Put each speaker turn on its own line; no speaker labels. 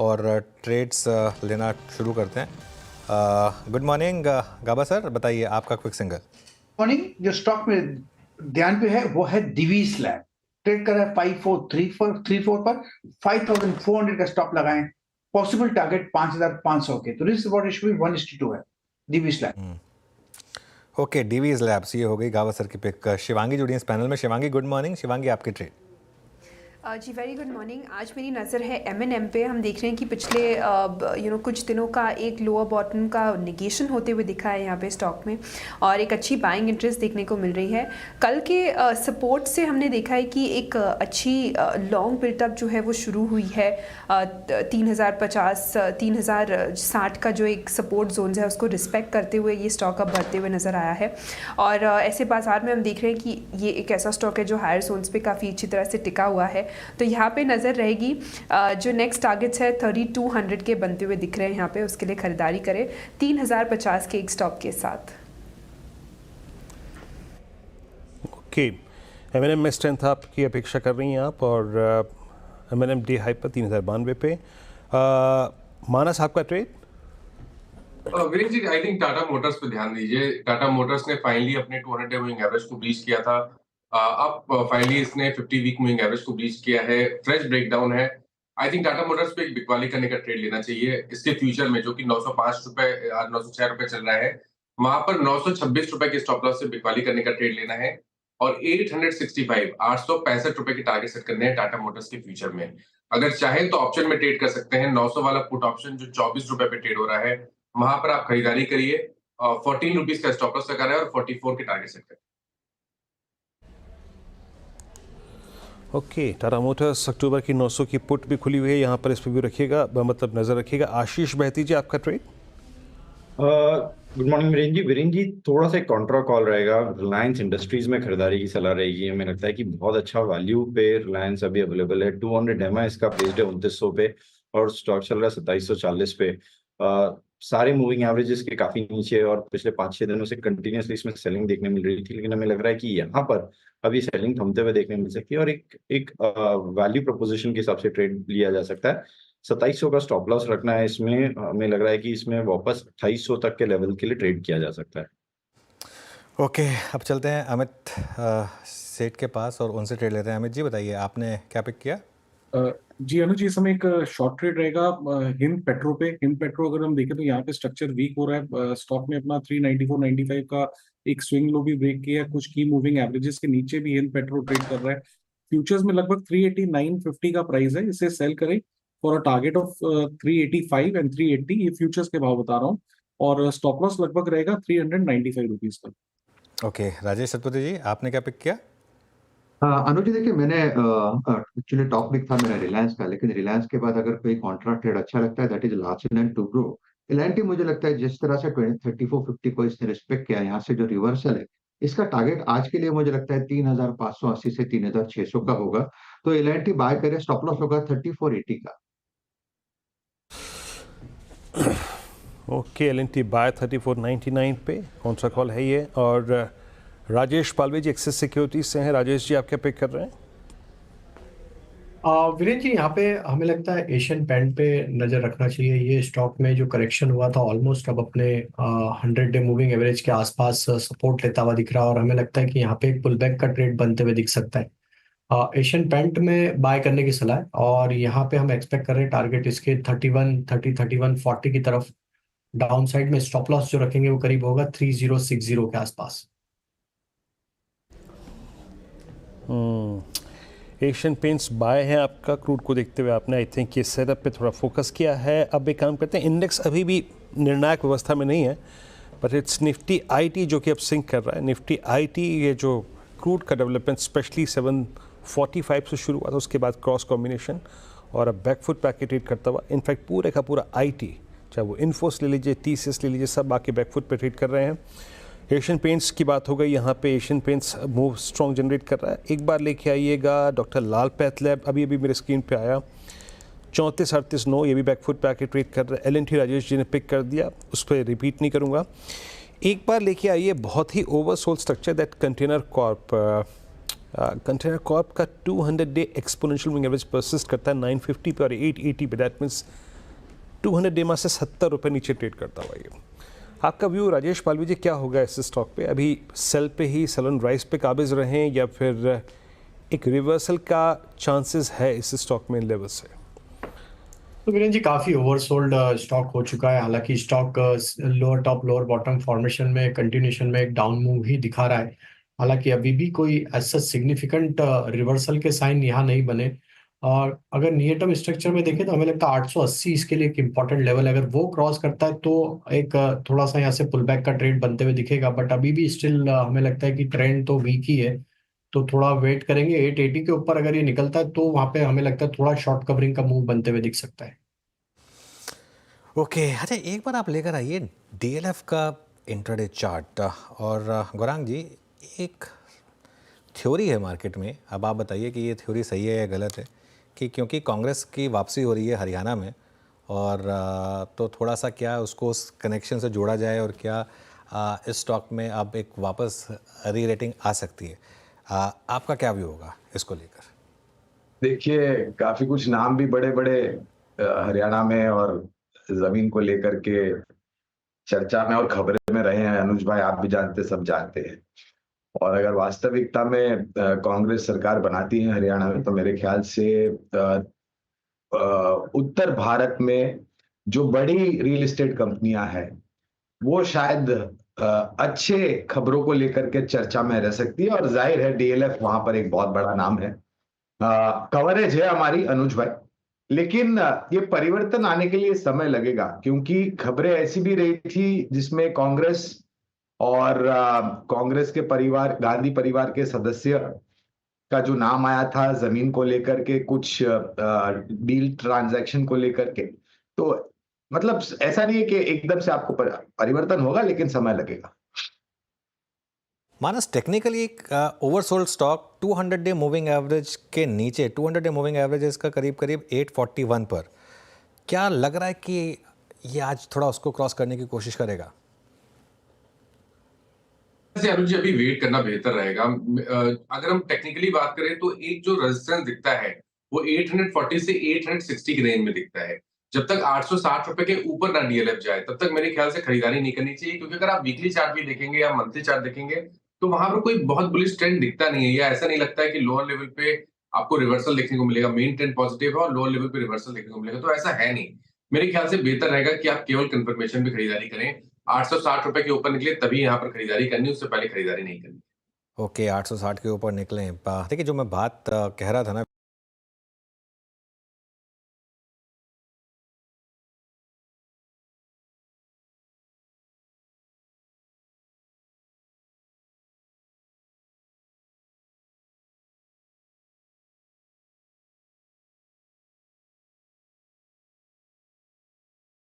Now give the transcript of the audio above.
और ट्रेड्स लेना शुरू करते हैं। गुड मॉर्निंग गाबा सर, बताइए आपका क्विक सिंगल।
मॉर्निंग। जो स्टॉक में ध्यान पे है वो है दिवीज लैब, ट्रेड कर रहा है 5434 पर। 5400 का स्टॉप लगाएं, पॉसिबल टारगेट 5500 के। तो रिस्क रिवॉर्ड रेशियो भी 1:2 है Divij lab.
Okay, Divi's labs, ये हो गई गाबा सर की पिक। शिवांगी जुड़ी है इस पैनल में। Shivangi good morning. शिवांगी आपकी ट्रेड।
जी वेरी गुड मॉर्निंग। आज मेरी नज़र है M&M पे। हम देख रहे हैं कि पिछले कुछ दिनों का एक लोअर बॉटम का निगेशन होते हुए दिखा है यहाँ पे स्टॉक में, और एक अच्छी बाइंग इंटरेस्ट देखने को मिल रही है। कल के सपोर्ट से हमने देखा है कि एक अच्छी लॉन्ग बिल्टअप जो है वो शुरू हुई है। 3050 3060 का जो एक सपोर्ट जोन है उसको रिस्पेक्ट करते हुए ये स्टॉक अब बढ़ते हुए नज़र आया है। और ऐसे बाज़ार में हम देख रहे हैं कि ये एक ऐसा स्टॉक है जो हायर जोन्स पे काफ़ी अच्छी तरह से टिका हुआ है। तो यहाँ पे नज़र रहेगी। जो नेक्स्ट टारगेट्स है 3200 के बनते हुए दिख रहे हैं यहाँ पे, उसके लिए ख़रीदारी करें 3050 के एक स्टॉप के साथ।
ओके, M&M में स्ट्रेंथ आपकी अपेक्षा कर रही हैं आप, और M&M डे हाई पर 3092 पे। मानस आपका trade?
Virendra ji, I think Tata Motors पे ध्यान दीजिए। टाटा मोटर्स ने फाइनली अपने 200 मूविंग एवरेज को ब्रीच किया था। अब फाइनली इसने 50 वीक मूविंग एवरेज को ब्रीच किया है। फ्रेश ब्रेकडाउन है। आई थिंक टाटा मोटर्स पे एक बिकवाली करने का ट्रेड लेना चाहिए। इसके फ्यूचर में जो कि 905 रुपए 906 रुपए चल रहा है, वहां पर 926 रुपए के स्टॉप लॉस से बिकवाली करने का ट्रेड लेना है। और 865 रुपए के टारगेट सेट करने हैं टाटा मोटर्स के फ्यूचर में। अगर चाहें तो ऑप्शन में ट्रेड कर सकते हैं। 900 वाला पुट ऑप्शन जो 24 रुपए पे ट्रेड हो रहा है, वहां पर आप खरीदारी करिए। 14 रुपीज का स्टॉप लॉस लगा रहा है और 44 के टारगेट सेट करें।
ओके, टाटा मोटर्स अक्टूबर की 900 की पुट भी खुली हुई है, यहाँ पर इस पर भी रखिएगा, मतलब नज़र रखिएगा। आशीष बहती जी आपका trade?
Good morning Virendra ji, थोड़ा सा कॉन्ट्रा कॉल रहेगा। रिलायंस इंडस्ट्रीज में खरीदारी की सलाह रहेगी। हमें लगता है कि बहुत अच्छा वैल्यू पे रिलायंस अभी अवेलेबल है। 200 एमआई इसका प्लेस्ड है 2900 पे, और स्टॉक चल रहा है 2740 पे। सारे मूविंग एवरेजेस के काफी नीचे है, और पिछले 5-6 दिनों से कंटिन्यूसली इसमें सेलिंग देखने मिल रही थी। लेकिन हमें लग रहा है कि यहाँ पर अभी सेलिंग थमते हुए देखने मिल सकती है, और एक वैल्यू प्रोपोजिशन के हिसाब से ट्रेड लिया जा सकता है। 2700 का स्टॉप लॉस रखना है इसमें। हमें लग रहा है कि इसमें वापस 2800 तक के लेवल के लिए ट्रेड किया जा सकता है।
ओके, अब चलते हैं अमित सेठ के पास और उनसे ट्रेड लेते हैं। अमित जी बताइए, आपने क्या पिक किया?
जी अनुज जी, इस समय एक शॉर्ट ट्रेड रहेगा हिंद पेट्रो पे। हिंद पेट्रो अगर हम देखें तो यहाँ पे स्ट्रक्चर वीक हो रहा है। स्टॉक ने अपना 394.95 का एक स्विंग लो भी ब्रेक किया है। कुछ की मूविंग एवरेजेस के नीचे भी हिंद पेट्रो ट्रेड कर रहा है। फ्यूचर्स में लगभग 389.50 का प्राइस है। इसे सेल करें for a target of 385 and 380। ये फ्यूचर्स के भाव बता रहा हूँ, और स्टॉप लॉस लगभग रहेगा 395 रुपीज का।
ओके, राजेश सतपथी जी आपने क्या पिक किया?
अनुज जी देखिए, मैंने एक्चुअली टॉपिक था मेरा रिलायंस का, लेकिन रिलायंस के बाद अगर कोई कॉन्ट्रैक्ट ट्रेड अच्छा लगता है that is Larsen and Toubro. L&T मुझे लगता है जिस तरह से 3450 को इसने रिस्पेक्ट किया, यहाँ से जो रिवर्सल है, इसका टारगेट आज के लिए मुझे लगता है 3580 से 3600 का होगा। तो एल&टी बाय करें, स्टॉप लॉस होगा 3480 का।
ओके, L&T बाय 3499 पे कौन सा कॉल है ये? और राजेश पालवे जी एक्सिस सिक्योरिटीज से हैं। राजेश जी आप क्या पिक कर रहे हैं?
वीरेंद्र जी, यहाँ पे हमें लगता है एशियन पेंट पे नज़र रखना चाहिए। ये स्टॉक में जो करेक्शन हुआ था ऑलमोस्ट अब अपने 100 डे मूविंग एवरेज के आसपास सपोर्ट लेता हुआ दिख रहा है, और हमें लगता है कि यहाँ पे एक पुल बैक का ट्रेड बनते हुए दिख सकता है। एशियन पेंट में बाय करने की सलाह है, और यहाँ पे हम एक्सपेक्ट कर रहे हैं टारगेट इसके 3140 की तरफ। डाउन साइड में स्टॉप लॉस जो रखेंगे वो करीब होगा 3060 के आसपास।
एशियन पेंट्स बाय है आपका क्रूड को देखते हुए। आपने आई थिंक ये सेटअप पे थोड़ा फोकस किया है। अब एक काम करते हैं, इंडेक्स अभी भी निर्णायक व्यवस्था में नहीं है, बट इट्स निफ्टी आईटी जो कि अब सिंक कर रहा है। निफ्टी आईटी ये जो क्रूड का डेवलपमेंट स्पेशली 745 से शुरू हुआ था, उसके बाद क्रॉस कॉम्बिनेशन और अब बैकफुट पैकेट ट्रेड करता हुआ। इनफैक्ट पूरे का पूरा आईटी, चाहे वो इन्फोस ले लीजिए, टीसीएस ले लीजिए, सब आके बैकफुट पे ट्रेड कर रहे हैं। एशियन पेंट्स की बात हो गई, यहाँ पे Asian paints move strong generate कर रहा है। एक बार लेके आइएगा डॉक्टर लाल पैथलैब, अभी मेरे स्क्रीन पे आया 3438.9, ये भी बैकफुट पे आके ट्रेड कर रहा है। L&T राजेश जी ने पिक कर दिया, उस पर रिपीट नहीं करूँगा। एक बार लेके आइए बहुत ही oversold structure that Container Corp. Container Corp का 200 day exponential moving average persist करता है 950 पे और 880 पे। दैट मीन्स 200 डेमा से 70 रुपये नीचे ट्रेड करता हुआ ये। आपका व्यू राजेश पालवी जी क्या होगा इस स्टॉक पे? अभी सेल पे ही, सेल ऑन राइज पे काबिज रहें या फिर एक रिवर्सल का चांसेस है इस स्टॉक में लेवल से?
तो वीरेन जी काफी ओवरसोल्ड स्टॉक हो चुका है। हालांकि stock lower top lower bottom formation में कंटिन्यूशन में एक डाउन मूव ही दिखा रहा है। हालांकि अभी भी कोई ऐसा सिग्निफिकेंट रिवर्सल के साइन यहाँ नहीं बने। और अगर नियर टर्म स्ट्रक्चर में देखें तो हमें लगता है 880 इसके लिए एक इंपॉर्टेंट लेवल है। अगर वो क्रॉस करता है तो एक थोड़ा सा यहाँ से पुल बैक का ट्रेड बनते हुए दिखेगा। बट अभी भी स्टिल हमें लगता है कि ट्रेंड तो वीक ही है, तो थोड़ा वेट करेंगे। 880 के ऊपर अगर ये निकलता है तो वहां पे हमें लगता है थोड़ा शॉर्ट कवरिंग का मूव बनते हुए दिख सकता है।
ओके, अच्छा एक बार आप लेकर आइए डीएलएफ का इंट्राडे चार्ट। और गौरांग जी, एक थ्योरी है मार्केट में, अब आप बताइए कि ये थ्योरी सही है या गलत है, कि क्योंकि कांग्रेस की वापसी हो रही है हरियाणा में और तो थोड़ा सा क्या उसको उस कनेक्शन से जोड़ा जाए और क्या इस स्टॉक में अब एक वापस री रेटिंग आ सकती है? आपका क्या व्यू होगा इसको लेकर?
देखिए, काफी कुछ नाम भी बड़े बड़े हरियाणा में और जमीन को लेकर के चर्चा में और खबरें में रहे हैं। अनुज भाई, आप भी जानते, सब जानते हैं। और अगर वास्तविकता में कांग्रेस सरकार बनाती है हरियाणा में, तो मेरे ख्याल से उत्तर भारत में जो बड़ी रियल एस्टेट कंपनियां हैं वो शायद अच्छे खबरों को लेकर के चर्चा में रह सकती है। और जाहिर है डीएलएफ वहां पर एक बहुत बड़ा नाम है, कवरेज है हमारी अनुज भाई। लेकिन ये परिवर्तन आने के लिए समय लगेगा, क्योंकि खबरें ऐसी भी रही थी जिसमें कांग्रेस और कांग्रेस के परिवार, गांधी परिवार के सदस्य का जो नाम आया था जमीन को लेकर के, कुछ डील ट्रांजैक्शन को लेकर के। तो मतलब ऐसा नहीं है कि एकदम से आपको परिवर्तन होगा, लेकिन समय लगेगा।
मानस, टेक्निकली एक oversold stock 200 day moving average के नीचे, 200 डे मूविंग एवरेज इसका करीब करीब 841 पर, क्या लग रहा है कि ये आज थोड़ा उसको क्रॉस करने की कोशिश करेगा?
अनुज जी, अभी वेट करना बेहतर रहेगा। अगर हम टेक्निकली बात करें तो एक जो रेजिस्टेंस दिखता है वो 840 से 860 के रेंज में दिखता है। जब तक 860 रुपए के ऊपर ना डीएलएफ जाए तब तक मेरे ख्याल से खरीदारी नहीं करनी चाहिए, क्योंकि अगर आप वीकली चार्ट भी देखेंगे या मंथली चार्ट देखेंगे तो वहां पर कोई बहुत बुलिश ट्रेंड दिखता नहीं है, या ऐसा नहीं लगता है कि लोअर लेवल पे आपको रिवर्सल देखने को मिलेगा। मेन ट्रेंड पॉजिटिव है और लोअर लेवल पे रिवर्सल देखने को मिलेगा, तो ऐसा है नहीं। मेरे ख्याल से बेहतर रहेगा कि आप केवल कंफर्मेशन पे खरीदारी करें। 860 रुपए के ऊपर निकले तभी यहाँ पर खरीदारी करनी, उससे पहले खरीदारी नहीं करनी।
ओके, 860 के ऊपर निकलें। देखिए, जो मैं बात कह रहा था ना